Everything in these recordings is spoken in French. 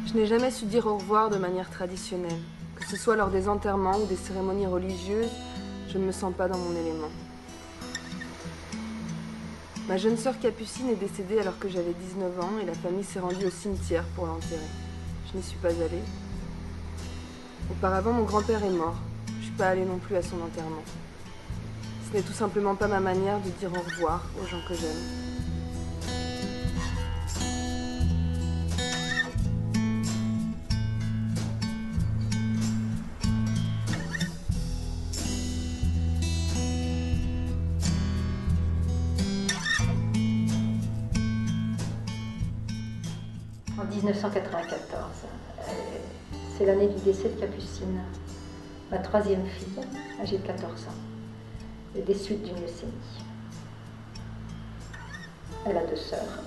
Je n'ai jamais su dire au revoir de manière traditionnelle. Que ce soit lors des enterrements ou des cérémonies religieuses, je ne me sens pas dans mon élément. Ma jeune sœur Capucine est décédée alors que j'avais 19 ans et la famille s'est rendue au cimetière pour l'enterrer. Je n'y suis pas allée. Auparavant, mon grand-père est mort. Je ne suis pas allée non plus à son enterrement. Ce n'est tout simplement pas ma manière de dire au revoir aux gens que j'aime. En 1994, c'est l'année du décès de Capucine, ma troisième fille, âgée de 14 ans, des suites d'une leucémie. Elle a deux sœurs,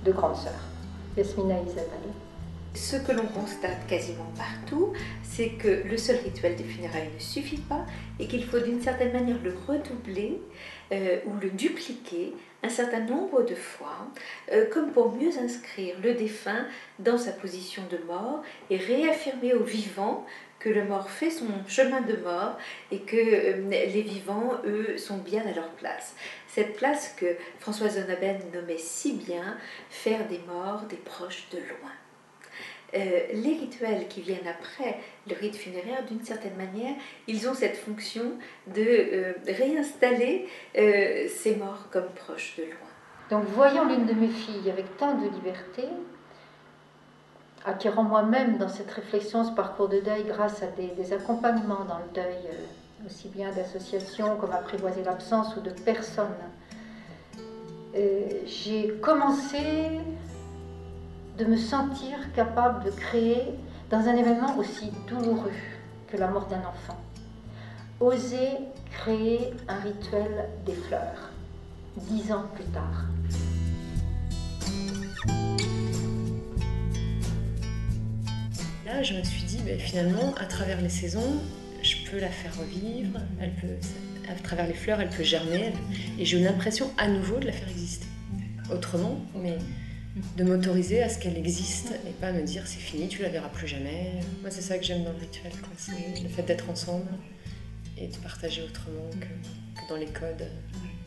deux grandes sœurs, Yasmina et Isabelle. Ce que l'on constate quasiment partout, c'est que le seul rituel des funérailles ne suffit pas et qu'il faut d'une certaine manière le redoubler ou le dupliquer un certain nombre de fois, comme pour mieux inscrire le défunt dans sa position de mort et réaffirmer aux vivants que le mort fait son chemin de mort et que les vivants, eux, sont bien à leur place. Cette place que Françoise Honorben nommait si bien « faire des morts des proches de loin ». Les rituels qui viennent après le rite funéraire, d'une certaine manière, ils ont cette fonction de réinstaller ces morts comme proches de loin. Donc, voyant l'une de mes filles avec tant de liberté, acquérant moi-même dans cette réflexion, ce parcours de deuil, grâce à des accompagnements dans le deuil, aussi bien d'associations comme Apprivoiser l'absence ou de personnes, j'ai commencé de me sentir capable de créer, dans un événement aussi douloureux que la mort d'un enfant, oser créer un rituel des fleurs, 10 ans plus tard. Là, je me suis dit, finalement, à travers les saisons, je peux la faire revivre, à travers les fleurs, elle peut germer, et j'ai eu l'impression à nouveau de la faire exister. Autrement, mais de m'autoriser à ce qu'elle existe et pas me dire c'est fini, tu la verras plus jamais. Moi, c'est ça que j'aime dans le rituel, c'est le fait d'être ensemble et de partager autrement que dans les codes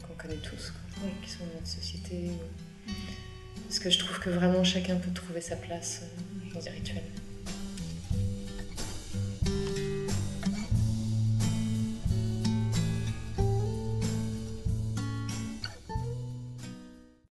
qu'on connaît tous, qui sont dans notre société. Parce que je trouve que vraiment chacun peut trouver sa place dans les rituels.